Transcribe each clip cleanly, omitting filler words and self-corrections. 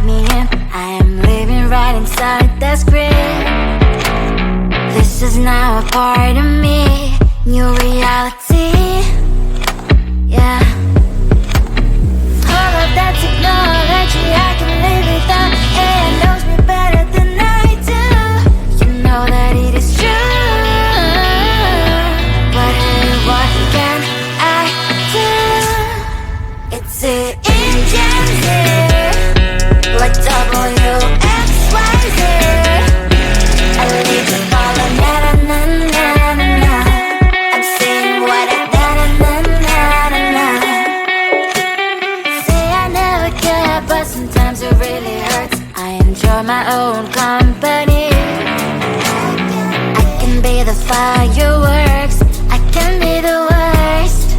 me in. I am living right inside the script. This is now a part of me, new reality. Yeah. All of that technology I can live without. AI knows me better than I do. You know that it is true. But hey, what can I do? It's the engines here, like WXYZ. I need to follow na na na na na na. I'm saying what I na na na na na na. Say I never care, but sometimes it really hurts. I enjoy my own company. I can be the fireworks, I can be the worst.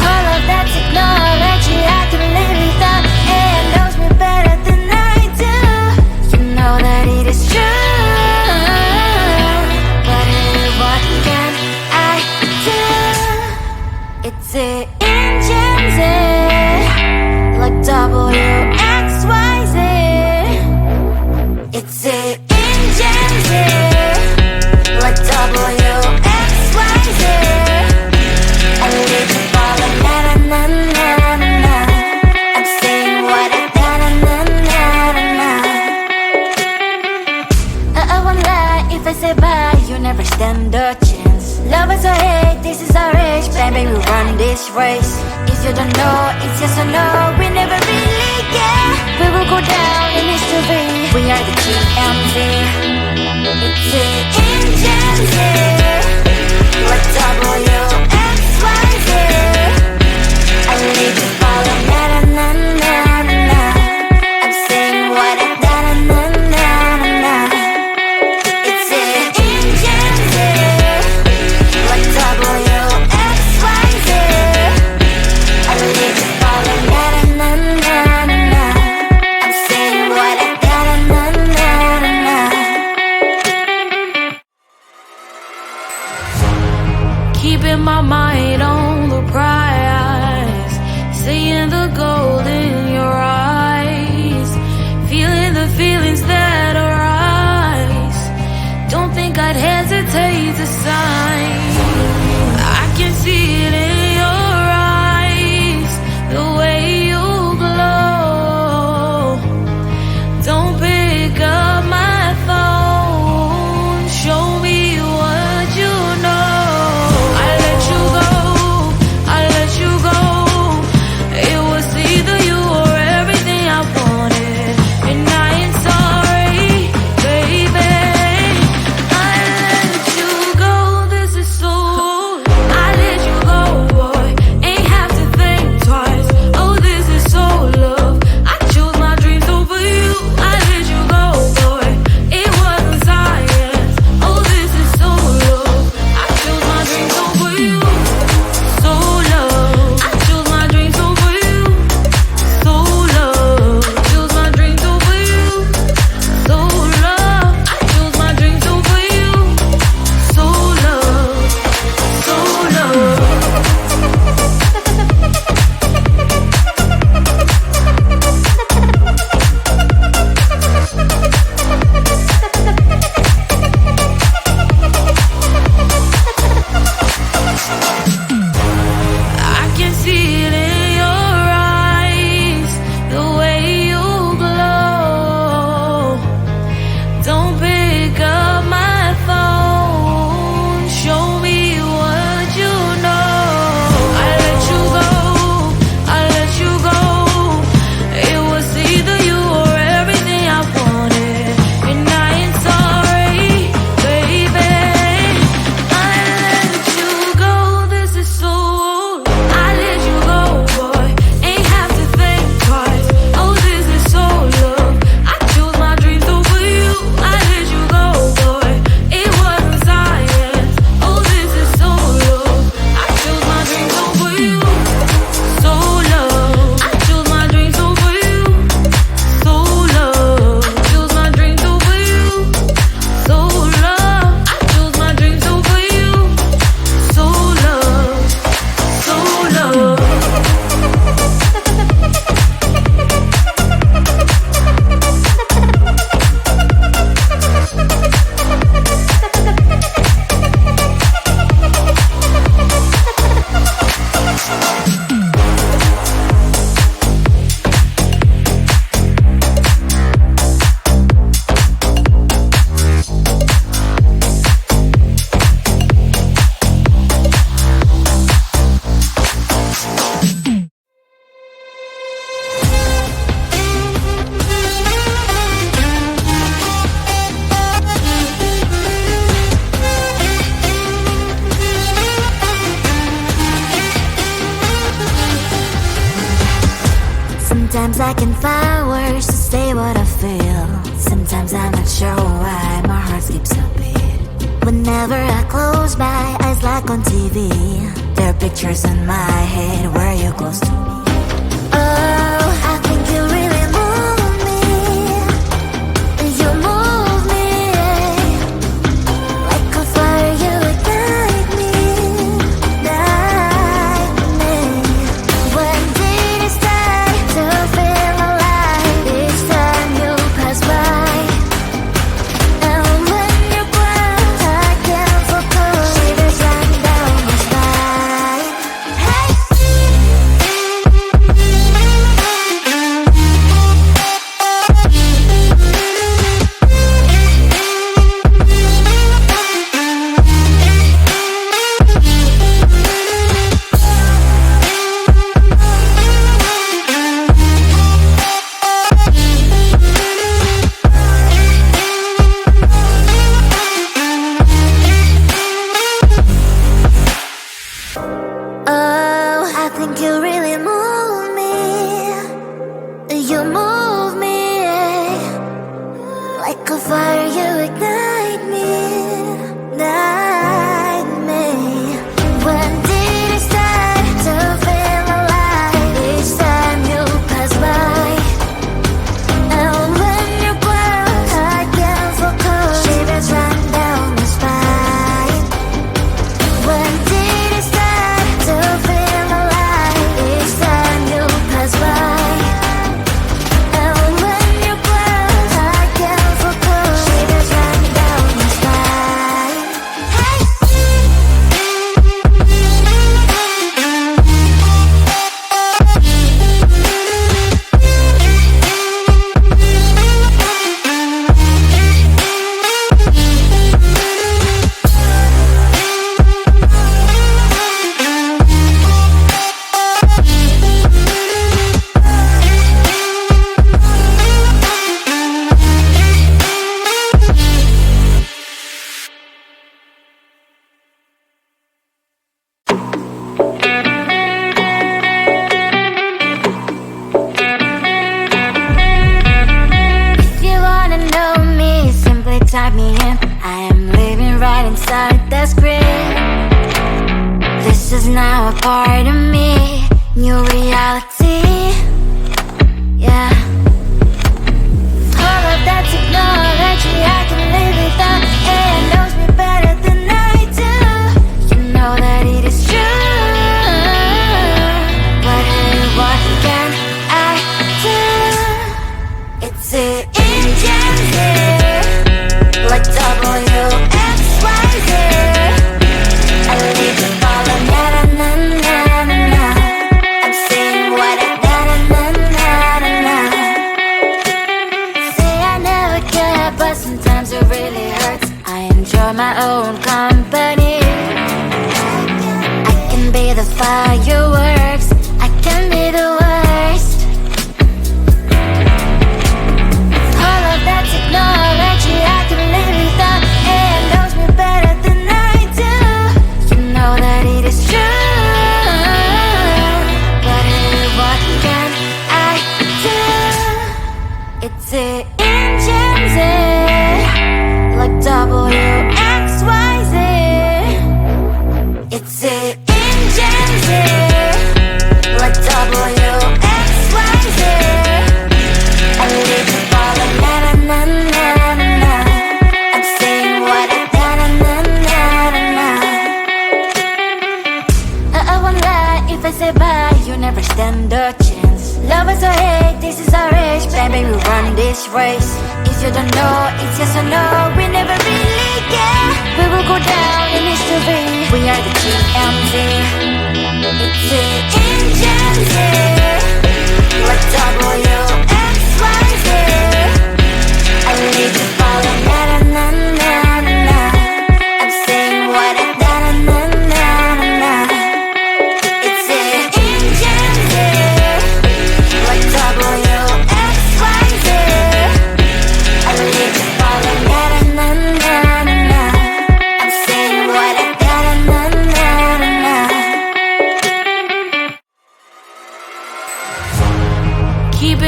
All of that technology I can live without. AI knows me better than I do. You know that it is true. But hey, what can I do? It's the engines, like WXYZ. It's the engines, like WXYZ. I need to follow na na na na na na. I'm saying what I na na na na na na. I won't lie if I say bye, you never stand a chance. Love is or hate, this is our age, baby, we run this race. If you don't know, it's yes or no, we never really care. We will go down in history, we are the GMZ. It's the engines, like WXYZ. I need to follow na na na na na na. I'm saying what I na na na na na na. It's the engines, like WXYZ. I need to follow na na na na na na. I'm saying what I na na na na na. Sometimes I can find words to say what I feel. Sometimes I'm not sure why my heart skips a beat. Whenever I close my eyes like on TV, there are pictures in my head where you're close to me. Oh, I think you really move me. You move me like a fire, you ignite me, ignite me. When did it start to feel alive? Each time you pass by, and when you cry, I can't focus. Shivers run down my spine. Hey. Oh, I think you really move me. You move me like a fire, you ignite me, ignite me. When did it start to feel alive? Each time you pass by, and when you cry, I can't focus. Shivers run down my spine. When did it start to feel alive? Each time you pass by, and when you cry, I can't focus. Shivers run down my spine. Hey. If you wanna know me, simply type me in. I am living right inside the screen. This is now a part of me, new reality. Yeah. All of that technology I can live without. AI knows me better than I do. You know that it is true. But hey, what can I do? It's the engine here, like WXYZ. I leave the ball on na na na na na. I'm saying what I na na na na na. Say I never care, but sometimes it really hurts. I enjoy my own company. I can be the fireworks, I can be the worst. All of that technology I can live without. AI knows me better than I do. You know that it is true. But hey, what can I do? It's the engines like WXYZ. It's the engines like WXYZ. I leave the ball on na na na na na. I'm saying what I na na na na na. I won't lie if I say bye, you never stand a chance. Love us or hate, this is our age, baby, we run this race. If you don't know, it's yes or no, we never really care. We will go down in history, we are the TMZ. It's the engines like WXYZ. I leave the ball on na na na na na. I'm saying what I na na na na na. It's the engines like WXYZ. I leave the ball on na na na na na. I'm saying what I na na na na na. Keep it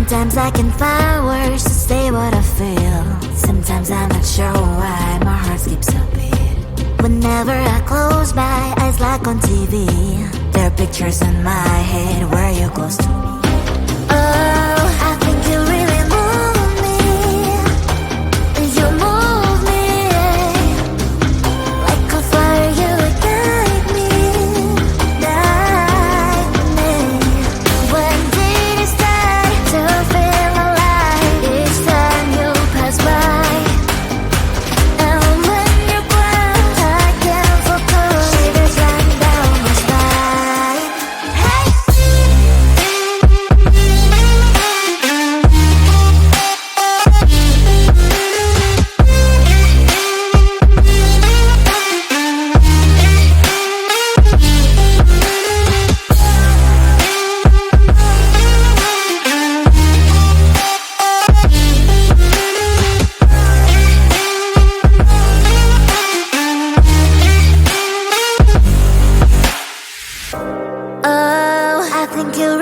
Sometimes I can find words to say what I feel. Sometimes I'm not sure why my heart skips a beat. Whenever I close my eyes like on TV, there are pictures in my head where you're close to me. Oh, I think you really move me. You move me like a fire, you would guide me, guide me. When did it start to feel alive? Each time you pass by, and when you cry, I can't focus. Shivers run down my spine. Hey. Oh, I think you